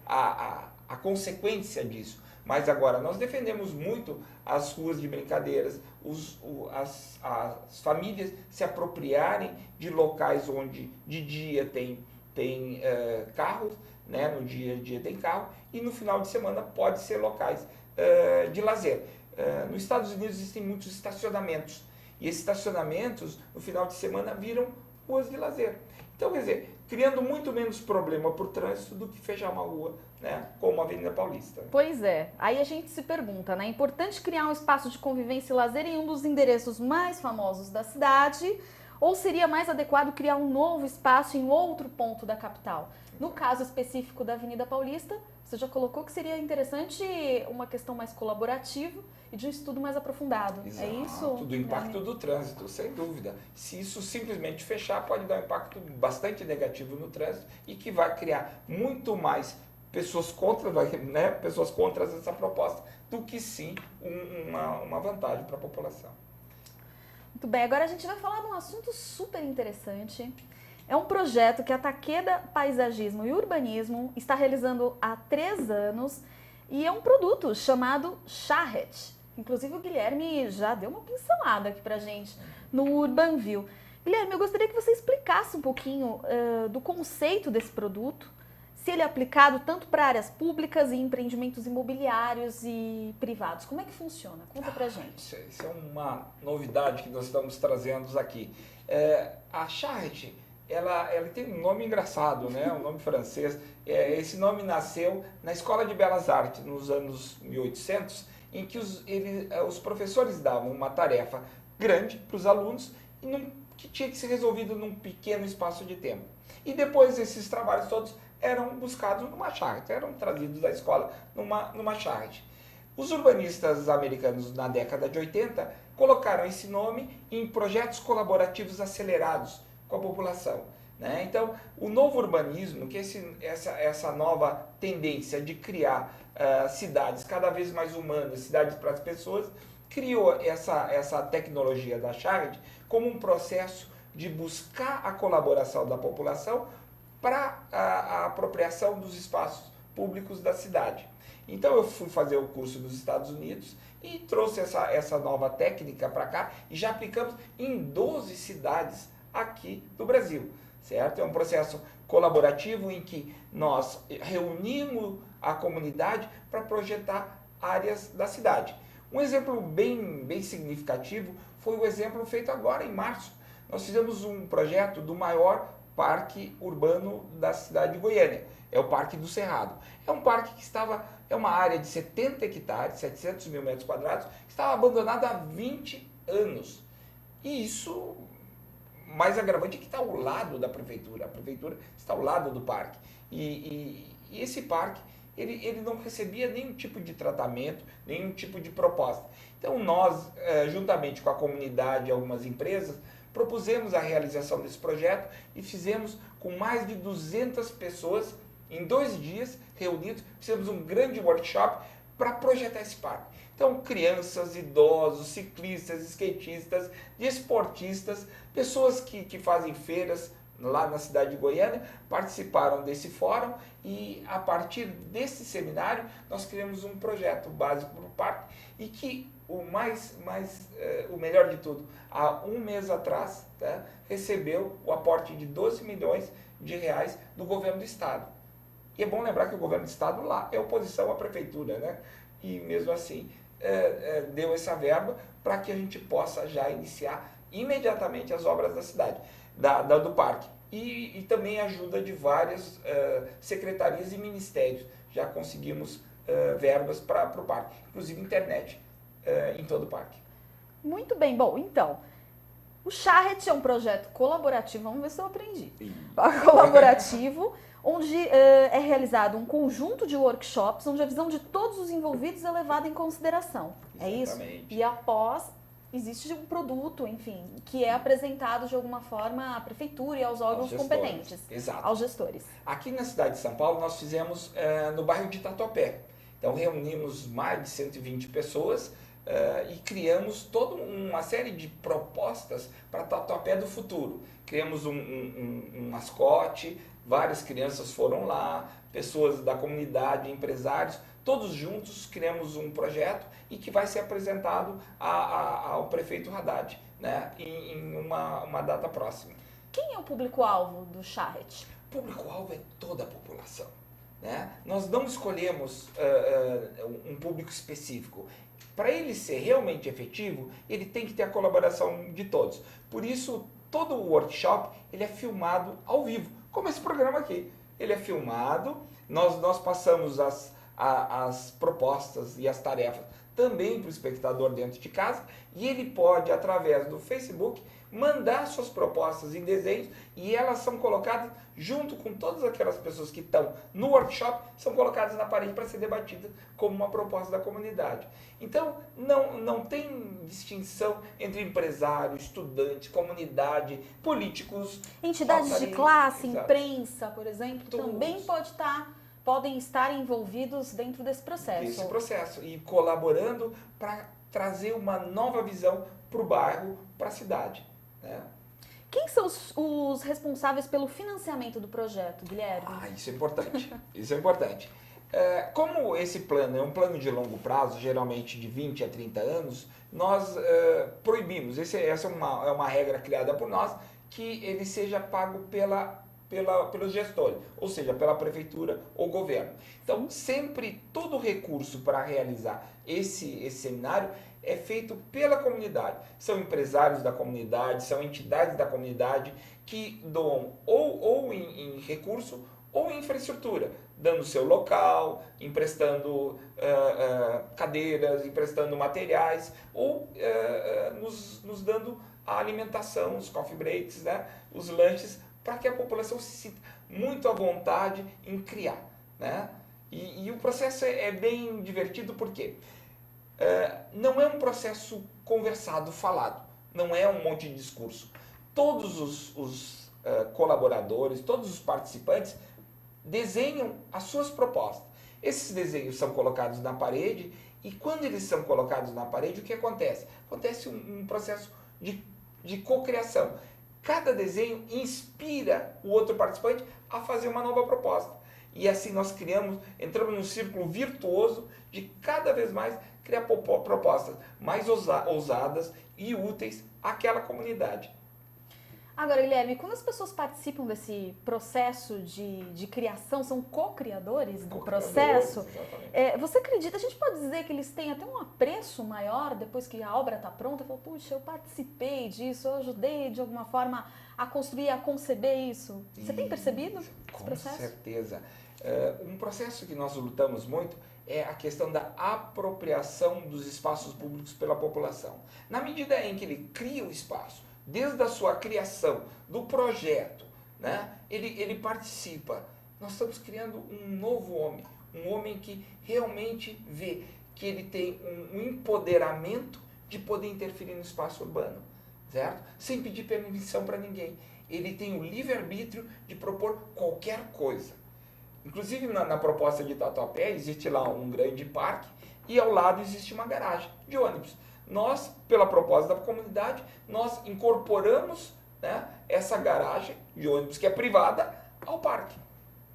a consequência disso. Mas agora, nós defendemos muito as ruas de brincadeiras, as famílias se apropriarem de locais onde de dia tem carros, né? No dia a dia tem carro, e no final de semana pode ser locais de lazer. Nos Estados Unidos existem muitos estacionamentos, e esses estacionamentos, no final de semana, viram ruas de lazer. Então, quer dizer, criando muito menos problema por trânsito do que fechar uma rua, né, como a Avenida Paulista. Pois é, aí a gente se pergunta, né? É importante criar um espaço de convivência e lazer em um dos endereços mais famosos da cidade, ou seria mais adequado criar um novo espaço em outro ponto da capital? No caso específico da Avenida Paulista, você já colocou que seria interessante uma questão mais colaborativa e de um estudo mais aprofundado. Exato, é isso? Do impacto do trânsito, sem dúvida. Se isso simplesmente fechar, pode dar um impacto bastante negativo no trânsito e que vai criar muito mais pessoas contra, né, pessoas contra essa proposta do que sim uma vantagem para a população. Muito bem, agora a gente vai falar de um assunto super interessante. É um projeto que a Takeda Paisagismo e Urbanismo está realizando há 3 anos e é um produto chamado Charrete. Inclusive o Guilherme já deu uma pincelada aqui pra gente no Urbanville. Guilherme, eu gostaria que você explicasse um pouquinho do conceito desse produto, se ele é aplicado tanto para áreas públicas e empreendimentos imobiliários e privados. Como é que funciona? Conta pra gente. Isso é uma novidade que nós estamos trazendo aqui. A Charrete, ela tem um nome engraçado, né? Um nome francês. Esse nome nasceu na Escola de Belas Artes, nos anos 1800, em que os professores davam uma tarefa grande para os alunos que tinha que ser resolvido num pequeno espaço de tempo. E depois esses trabalhos todos eram buscados numa charrete, eram trazidos da escola numa charrete. Os urbanistas americanos, na década de 80, colocaram esse nome em projetos colaborativos acelerados com a população, né? Então, o novo urbanismo, que essa nova tendência de criar cidades cada vez mais humanas, cidades para as pessoas, criou essa tecnologia da charrete como um processo de buscar a colaboração da população para a apropriação dos espaços públicos da cidade. Então eu fui fazer o curso nos Estados Unidos e trouxe essa nova técnica para cá e já aplicamos em 12 cidades aqui do Brasil, certo? É um processo colaborativo em que nós reunimos a comunidade para projetar áreas da cidade. Um exemplo bem significativo foi o exemplo feito agora em março. Nós fizemos um projeto do maior parque urbano da cidade de Goiânia, é o Parque do Cerrado. É um parque é uma área de 70 hectares, 700 mil metros quadrados, que estava abandonada há 20 anos. E isso, mais agravante, é que está ao lado da prefeitura. A prefeitura está ao lado do parque. E esse parque, ele não recebia nenhum tipo de tratamento, nenhum tipo de proposta. Então nós, juntamente com a comunidade e algumas empresas, propusemos a realização desse projeto e fizemos com mais de 200 pessoas, em 2 dias reunidos, fizemos um grande workshop para projetar esse parque. Então, crianças, idosos, ciclistas, skatistas, desportistas, pessoas que fazem feiras lá na cidade de Goiânia, participaram desse fórum e, a partir desse seminário, nós criamos um projeto básico para o parque e que o melhor de tudo, há 1 mês atrás, tá, recebeu o aporte de 12 milhões de reais do governo do estado. E é bom lembrar que o governo do estado lá é oposição à prefeitura, né? E mesmo assim deu essa verba para que a gente possa já iniciar imediatamente as obras da cidade, do parque. E também a ajuda de várias secretarias e ministérios. Já conseguimos verbas para o parque, inclusive internet em todo o parque. Muito bem, bom, então, o Charrete é um projeto colaborativo, vamos ver se eu aprendi. Colaborativo, onde é realizado um conjunto de workshops, onde a visão de todos os envolvidos é levada em consideração. Exatamente. É isso? E após existe um produto, enfim, que é apresentado de alguma forma à prefeitura e aos órgãos competentes, exato, aos gestores. Aqui na cidade de São Paulo, nós fizemos no bairro de Tatuapé. Então, reunimos mais de 120 pessoas e criamos toda uma série de propostas para Tatuapé do futuro. Criamos um mascote, várias crianças foram lá, pessoas da comunidade, empresários, todos juntos criamos um projeto e que vai ser apresentado ao prefeito Haddad, né, em uma data próxima. Quem é o público-alvo do Charret? O público-alvo é toda a população. Né? Nós não escolhemos um público específico. Para ele ser realmente efetivo, ele tem que ter a colaboração de todos. Por isso, todo o workshop ele é filmado ao vivo, como esse programa aqui. Ele é filmado, nós passamos as propostas e as tarefas também para o espectador dentro de casa, e ele pode, através do Facebook, mandar suas propostas em desenhos, e elas são colocadas junto com todas aquelas pessoas que estão no workshop, são colocadas na parede para ser debatida como uma proposta da comunidade. Então, não tem distinção entre empresário, estudante, comunidade, políticos. Entidades de classe, exato, imprensa, por exemplo, todos também podem estar envolvidos dentro desse processo. Desse processo e colaborando para trazer uma nova visão para o bairro, para a cidade. Né? Quem são os responsáveis pelo financiamento do projeto, Guilherme? Isso é importante. Isso é importante. Como esse plano é um plano de longo prazo, geralmente de 20 a 30 anos, nós proibimos, essa é uma regra criada por nós, que ele seja pago pelos gestores, ou seja, pela prefeitura ou governo. Então, sempre todo recurso para realizar esse seminário é feito pela comunidade. São empresários da comunidade, são entidades da comunidade que doam ou em recurso ou em infraestrutura, dando seu local, emprestando cadeiras, emprestando materiais ou nos dando a alimentação, os coffee breaks, né, os lanches, para que a população se sinta muito à vontade em criar. Né? E o processo é bem divertido porque não é um processo conversado, falado, não é um monte de discurso. Todos os colaboradores, todos os participantes desenham as suas propostas. Esses desenhos são colocados na parede e quando eles são colocados na parede, o que acontece? Acontece um processo de cocriação. Cada desenho inspira o outro participante a fazer uma nova proposta. E assim nós entramos num círculo virtuoso de cada vez mais criar propostas mais ousadas e úteis àquela comunidade. Agora, Guilherme, quando as pessoas participam desse processo de criação, são co-criadores do processo, você acredita, a gente pode dizer que eles têm até um apreço maior depois que a obra está pronta? Fala, puxa, eu participei disso, eu ajudei de alguma forma a construir, a conceber isso. Você tem percebido esse processo? Com certeza. Um processo que nós lutamos muito é a questão da apropriação dos espaços públicos pela população. Na medida em que ele cria o espaço, desde a sua criação, do projeto, né, ele participa. Nós estamos criando um novo homem, um homem que realmente vê que ele tem um empoderamento de poder interferir no espaço urbano, certo? Sem pedir permissão para ninguém. Ele tem o livre-arbítrio de propor qualquer coisa. Inclusive na proposta de Tatuapé existe lá um grande parque e ao lado existe uma garagem de ônibus. Nós, pela proposta da comunidade, nós incorporamos, né, essa garagem de ônibus que é privada ao parque,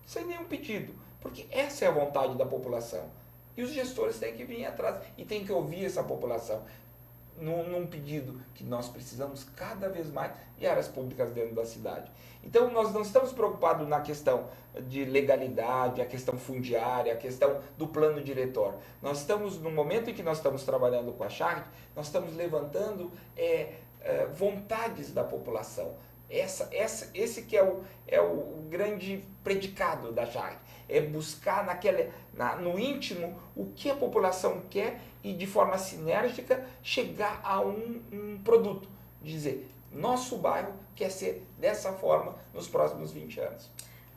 sem nenhum pedido, porque essa é a vontade da população. E os gestores têm que vir atrás e têm que ouvir essa população num pedido que nós precisamos cada vez mais de áreas públicas dentro da cidade. Então, nós não estamos preocupados na questão de legalidade, a questão fundiária, a questão do plano diretor. Nós estamos, no momento em que nós estamos trabalhando com a Charret, nós estamos levantando vontades da população. Esse que é o grande predicado da Charret. É buscar no íntimo o que a população quer e, de forma sinérgica, chegar a um produto. Dizer, nosso bairro quer ser dessa forma nos próximos 20 anos.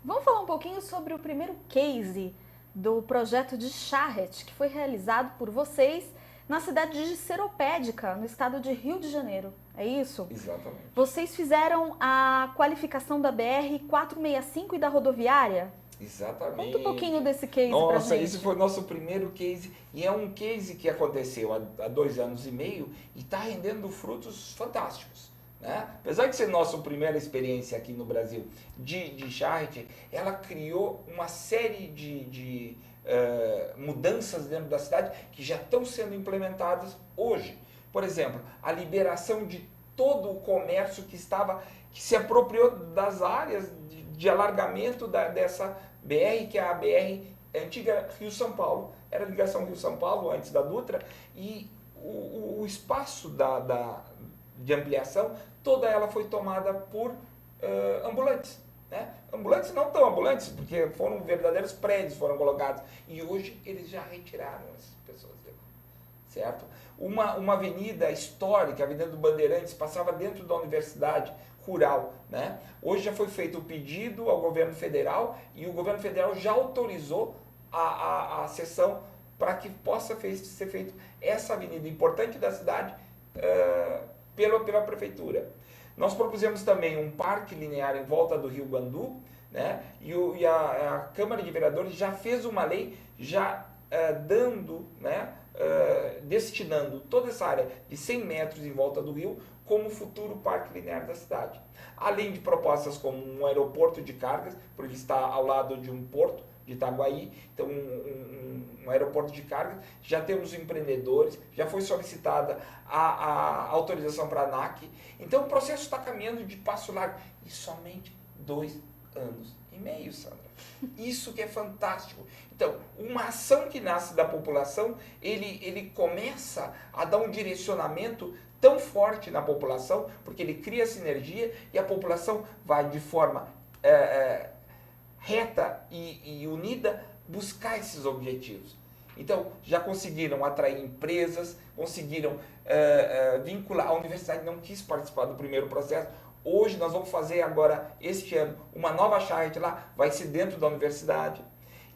Vamos falar um pouquinho sobre o primeiro case do projeto de Charret, que foi realizado por vocês na cidade de Seropédica, no estado de Rio de Janeiro. É isso? Exatamente. Vocês fizeram a qualificação da BR-465 e da rodoviária? Exatamente. Conta um pouquinho desse case pra Nossa, gente. esse foi o nosso primeiro case, e é um case que aconteceu há 2 anos e meio e está rendendo frutos fantásticos. Né? Apesar de ser nossa primeira experiência aqui no Brasil de charrete, ela criou uma série de mudanças dentro da cidade que já estão sendo implementadas hoje. Por exemplo, a liberação de todo o comércio que se apropriou das áreas de alargamento dessa BR, que é a BR antiga Rio-São Paulo. Era a ligação Rio-São Paulo antes da Dutra, e o espaço de ampliação, toda ela foi tomada por ambulantes. Né? Ambulantes não tão ambulantes, porque foram verdadeiros prédios foram colocados. E hoje eles já retiraram essas pessoas de lá. Certo? Uma avenida histórica, a Avenida do Bandeirantes, passava dentro da Universidade Rural. Né? Hoje já foi feito o pedido ao governo federal e o governo federal já autorizou a sessão para que possa ser feita essa avenida importante da cidade pela prefeitura. Nós propusemos também um parque linear em volta do Rio Guandu, né? E a Câmara de Vereadores já fez uma lei já dando, né? Destinando toda essa área de 100 metros em volta do rio como futuro parque linear da cidade. Além de propostas como um aeroporto de cargas, porque está ao lado de um porto de Itaguaí, então um aeroporto de cargas, já temos empreendedores, já foi solicitada a autorização para a ANAC, então o processo está caminhando de passo largo, e somente 2 anos e meio, Sandra. Isso que é fantástico. Então, uma ação que nasce da população, ele começa a dar um direcionamento tão forte na população, porque ele cria sinergia e a população vai de forma reta e unida buscar esses objetivos. Então, já conseguiram atrair empresas, conseguiram vincular. A universidade não quis participar do primeiro processo. Hoje nós vamos fazer agora, este ano, uma nova charrete lá, vai ser dentro da universidade.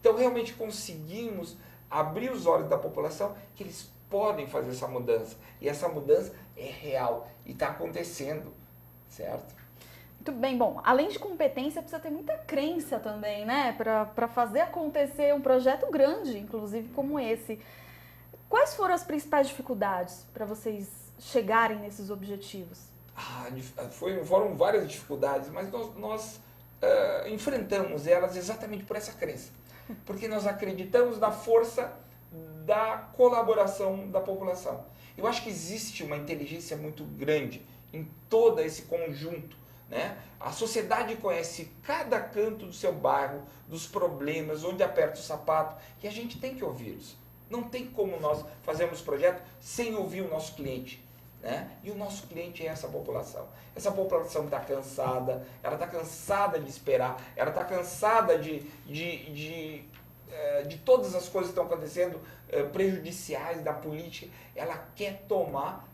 Então, realmente conseguimos abrir os olhos da população que eles podem fazer essa mudança. E essa mudança é real e está acontecendo, certo? Muito bem, bom, além de competência, precisa ter muita crença também, né? Para fazer acontecer um projeto grande, inclusive como esse. Quais foram as principais dificuldades para vocês chegarem nesses objetivos? Foram várias dificuldades, mas nós enfrentamos elas exatamente por essa crença. Porque nós acreditamos na força da colaboração da população. Eu acho que existe uma inteligência muito grande em todo esse conjunto. Né? A sociedade conhece cada canto do seu bairro, dos problemas, onde aperta o sapato, e a gente tem que ouvi-los. Não tem como nós fazermos projeto sem ouvir o nosso cliente. Né? E o nosso cliente é essa população. Essa população está cansada, ela está cansada de esperar, ela está cansada de todas as coisas que estão acontecendo prejudiciais da política. Ela quer tomar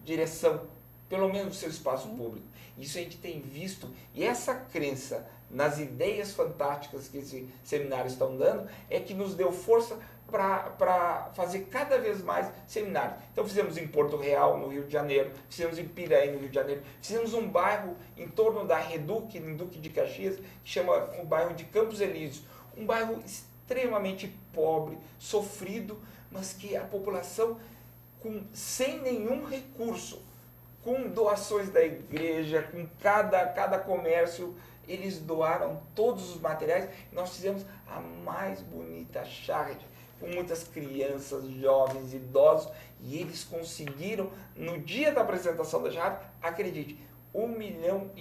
direção, pelo menos do seu espaço público. Isso a gente tem visto, e essa crença nas ideias fantásticas que esse seminário estão dando é que nos deu força para fazer cada vez mais seminários. Então fizemos em Porto Real, no Rio de Janeiro, fizemos em Piraí, no Rio de Janeiro, fizemos um bairro em torno da Reduc, em Duque de Caxias, que chama o bairro de Campos Elíseos, um bairro extremamente pobre, sofrido, mas que a população, sem nenhum recurso, com doações da igreja, com cada comércio, eles doaram todos os materiais. Nós fizemos a mais bonita charrete, com muitas crianças, jovens, idosos, e eles conseguiram, no dia da apresentação da charrete, acredite, R$1,5 milhão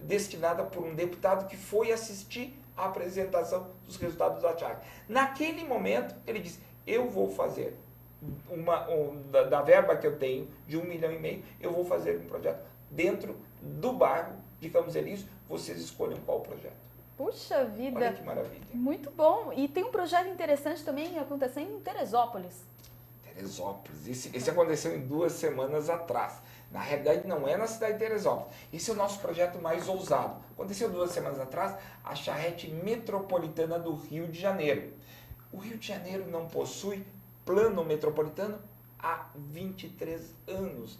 destinada por um deputado que foi assistir a apresentação dos resultados da charrete. Naquele momento, ele disse, eu vou fazer da verba que eu tenho, de R$1,5 milhão, eu vou fazer um projeto dentro do bairro de Campos Elíseos, vocês escolham qual projeto. Puxa vida! Olha que maravilha. Muito bom. E tem um projeto interessante também acontecendo em Teresópolis. Teresópolis. Esse aconteceu em 2 semanas atrás. Na realidade, não é na cidade de Teresópolis. Esse é o nosso projeto mais ousado. Aconteceu 2 semanas atrás, a charrete metropolitana do Rio de Janeiro. O Rio de Janeiro não possui plano metropolitano há 23 anos.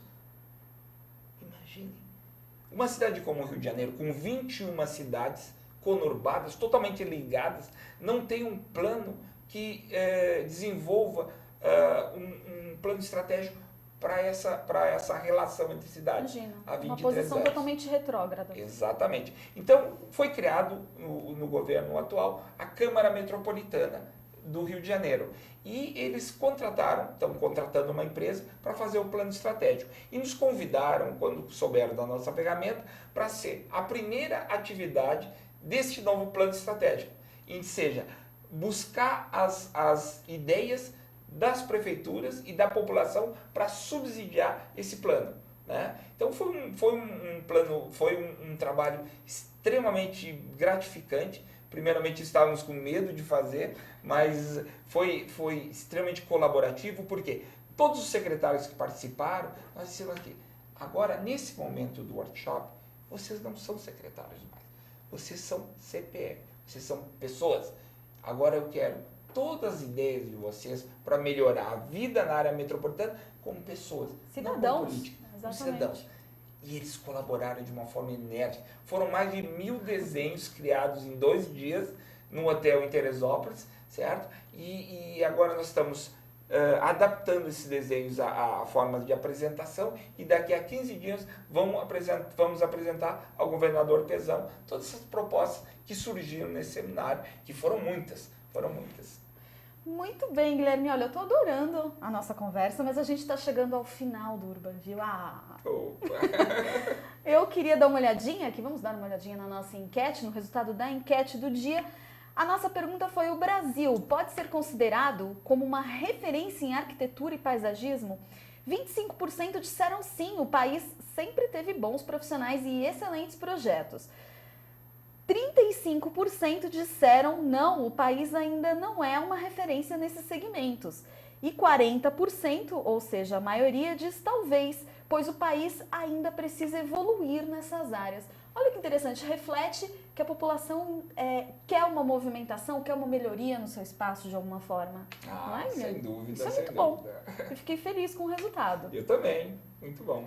Imagine. Uma cidade como o Rio de Janeiro, com 21 cidades conurbadas, totalmente ligadas, não tem um plano que desenvolva um plano estratégico para essa relação entre cidades. Imagina, há 23 uma posição anos. totalmente retrógrada. Exatamente. Então, foi criado no governo atual a Câmara Metropolitana do Rio de Janeiro. E eles estão contratando uma empresa para fazer o plano estratégico. E nos convidaram, quando souberam da nossa ferramenta, para ser a primeira atividade deste novo plano estratégico. E seja, buscar as ideias das prefeituras e da população para subsidiar esse plano, né? Então foi um trabalho extremamente gratificante. Primeiramente estávamos com medo de fazer, mas foi extremamente colaborativo, porque todos os secretários que participaram, nós dissemos aqui, agora nesse momento do workshop, vocês não são secretários mais, vocês são CPF, vocês são pessoas. Agora eu quero todas as ideias de vocês para melhorar a vida na área metropolitana como pessoas, cidadãos, não como política, como exatamente. cidadãos. E eles colaboraram de uma forma enérgica. Foram mais de 1000 desenhos criados em 2 dias no hotel em Teresópolis, certo? E agora nós estamos adaptando esses desenhos a formas de apresentação, e daqui a 15 dias vamos apresentar ao governador Pezão todas essas propostas que surgiram nesse seminário, que foram muitas. Muito bem, Guilherme. Olha, eu estou adorando a nossa conversa, mas a gente está chegando ao final do UrbanView. Eu queria dar uma olhadinha aqui, vamos dar uma olhadinha na nossa enquete, no resultado da enquete do dia. A nossa pergunta foi: o Brasil pode ser considerado como uma referência em arquitetura e paisagismo? 25% disseram sim, o país sempre teve bons profissionais e excelentes projetos. 35% disseram não, o país ainda não é uma referência nesses segmentos. E 40%, ou seja, a maioria, diz talvez, pois o país ainda precisa evoluir nessas áreas. Olha que interessante, reflete que a população quer uma movimentação, quer uma melhoria no seu espaço de alguma forma. Não é, sem dúvida. Isso é muito bom. Eu fiquei feliz com o resultado. Eu também, muito bom.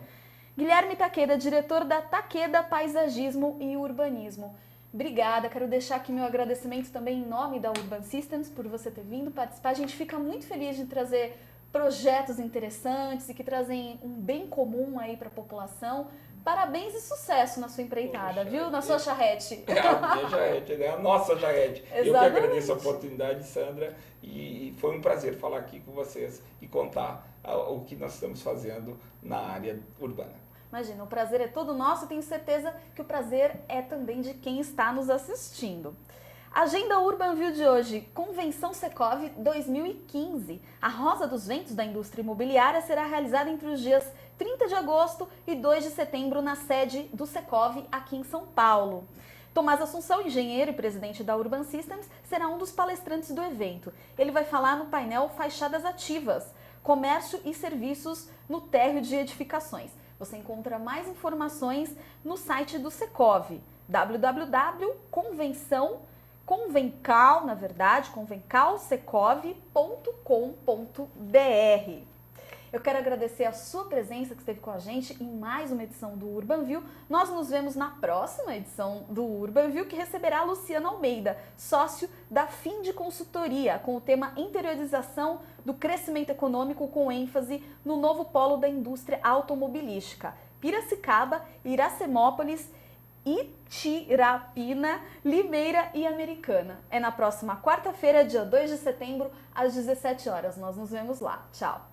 Guilherme Takeda, diretor da Takeda Paisagismo e Urbanismo. Obrigada, quero deixar aqui meu agradecimento também em nome da Urban Systems por você ter vindo participar. A gente fica muito feliz de trazer projetos interessantes e que trazem um bem comum aí para a população. Parabéns e sucesso na sua empreitada, viu? Na sua charrete. A minha charrete, a nossa charrete. Exatamente. Eu que agradeço a oportunidade, Sandra, e foi um prazer falar aqui com vocês e contar o que nós estamos fazendo na área urbana. Imagina, o prazer é todo nosso, tenho certeza que o prazer é também de quem está nos assistindo. Agenda UrbanView de hoje, Convenção Secov 2015. A Rosa dos Ventos da Indústria Imobiliária será realizada entre os dias 30 de agosto e 2 de setembro na sede do Secov aqui em São Paulo. Tomás Assunção, engenheiro e presidente da Urban Systems, será um dos palestrantes do evento. Ele vai falar no painel Fachadas Ativas, Comércio e Serviços no Térreo de Edificações. Você encontra mais informações no site do Secov, convencalsecov.com.br. Eu quero agradecer a sua presença que esteve com a gente em mais uma edição do UrbanView. Nós nos vemos na próxima edição do UrbanView, que receberá a Luciana Almeida, sócio da Finde Consultoria, com o tema Interiorização do Crescimento Econômico, com ênfase no novo polo da indústria automobilística. Piracicaba, Iracemópolis, Itirapina, Limeira e Americana. É na próxima quarta-feira, dia 2 de setembro, às 17 horas. Nós nos vemos lá. Tchau!